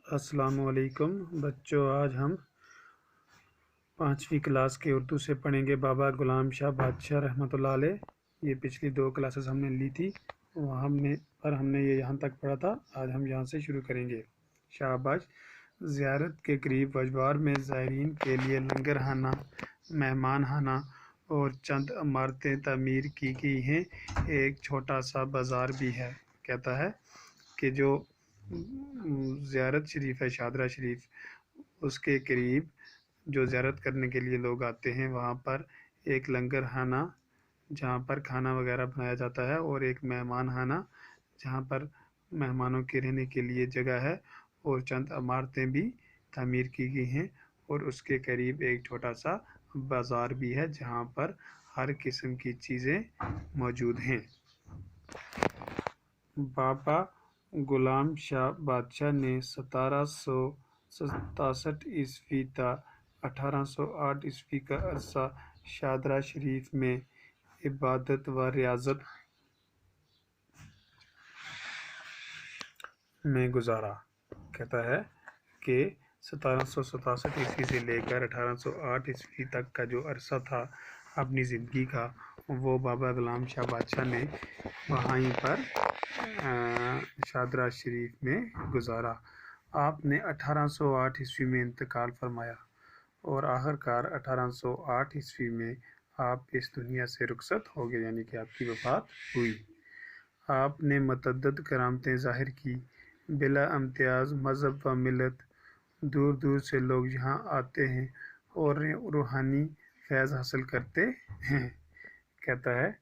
अस्सलाम वालेकुम बच्चों, आज हम 5वीं क्लास के उर्दू से पढ़ेंगे बाबा गुलाम शाह बादशाह रहमतुल्लाह अलैह। ये पिछली 2 क्लासेस हमने ली थी, वहाँ हमने ये यहाँ तक पढ़ा था। आज हम यहाँ से शुरू करेंगे। शाहबाज ज़ियारत के करीब वजवार में ज़ायरीन के लिए लंगर खाना, मेहमान खाना और चंद इमारतें तामीर की गई हैं। एक छोटा सा बाज़ार भी है। कहता है कि जो ज़ियारत शरीफ है, शादरा शरीफ, उसके करीब जो ज़ियारत करने के लिए लोग आते हैं, वहाँ पर एक लंगर खाना जहाँ पर खाना वगैरह बनाया जाता है, और एक मेहमान खाना जहाँ पर मेहमानों के रहने के लिए जगह है, और चंद इमारतें भी तामीर की गई हैं। और उसके करीब एक छोटा सा बाज़ार भी है जहाँ पर हर किस्म की चीज़ें मौजूद हैं। बाबा गुलाम शाह बादशाह ने 1767 ईस्वी ta 1808 ईस्वी का अरसा शादरा शरीफ में इबादत व रियाजत में गुजारा। कहता है कि 1767 ईस्वी से लेकर 1808 ईस्वी तक का जो अरसा था अपनी ज़िंदगी का, वो बाबा गुलाम शाह बादशाह ने वहीं पर शादरा शरीफ में गुजारा। आपने 1808 ईस्वी में इंतकाल फरमाया और आखिरकार 1808 ईस्वी में आप इस दुनिया से रुखसत हो गए, यानी कि आपकी वफ़ात हुई। आपने मतअद्दद करामतें ज़ाहिर की, बिला इम्तियाज़ मज़हब व मिलत। दूर दूर से लोग यहाँ आते हैं और रूहानी फैज़ हासिल करते हैं। कहता है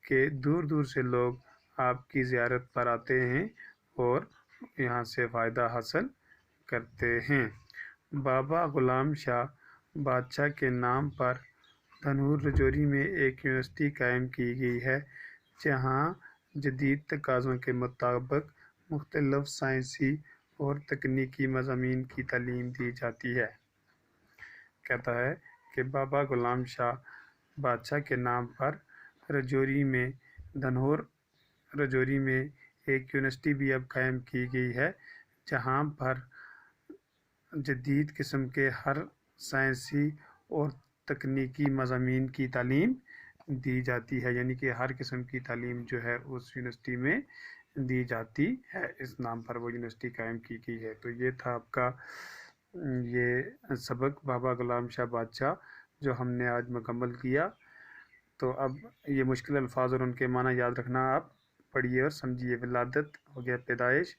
कि दूर दूर से लोग आपकी ज़ियारत पर आते हैं और यहाँ से फ़ायदा हासिल करते हैं। बाबा गुलाम शाह बादशाह के नाम पर धनूर रजौरी में एक यूनिवर्सिटी कायम की गई है, जहाँ जदीद तकाज़ों के मुताबिक मुख्तलिफ साइंसी और तकनीकी मज़ामीन की तालीम दी जाती है। कहता है कि बाबा गुलाम शाह बादशाह के नाम पर धनौर रजौरी में एक यूनिवर्सिटी भी अब कायम की गई है, जहाँ पर जदीद किस्म के हर साइंसी और तकनीकी मज़ामीन की तालीम दी जाती है, यानी कि हर किस्म की तालीम जो है उस यूनिवर्सिटी में दी जाती है। इस नाम पर वो यूनिवर्सिटी कायम की गई है। तो ये था आपका ये सबक बाबा गुलाम शाह बादशाह जो हमने आज मुकम्मल किया। तो अब ये मुश्किल अल्फाज और उनके माना याद रखना, आप पढ़िए और समझिए। विलादत हो गया पैदाइश,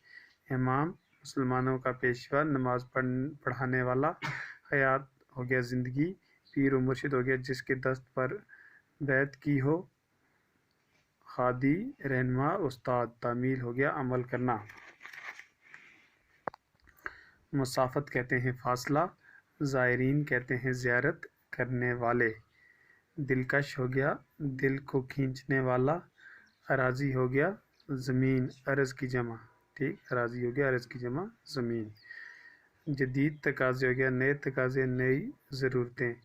इमाम मुसलमानों का पेशवा नमाज पढ़ाने वाला, हयात हो गया ज़िंदगी, पीर व मुर्शिद हो गया जिसके दस्त पर बैत की हो, खादी रहनुमा उस्ताद, तामील हो गया अमल करना, मुसाफत कहते हैं फासला, ज़ायरीन कहते हैं ज़ियारत करने वाले, दिलकश हो गया दिल को खींचने वाला, अराज़ी हो गया ज़मीन अर्ज़ की जमा, ठीक, अराज़ी हो गया अर्ज़ की जमा ज़मीन, जदीद तकाज़े हो गया नए तकाज़े नई ज़रूरतें,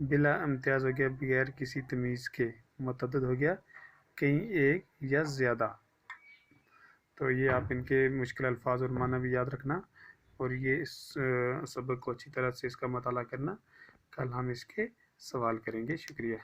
बिला इम्तियाज़ हो गया बगैर किसी तमीज़ के, मुतअद्दिद हो गया कहीं एक या ज़्यादा। तो ये आप इनके मुश्किल अल्फाज और माना भी याद रखना, और ये इस सबक को अच्छी तरह से इसका मताला करना। कल हम इसके सवाल करेंगे। शुक्रिया।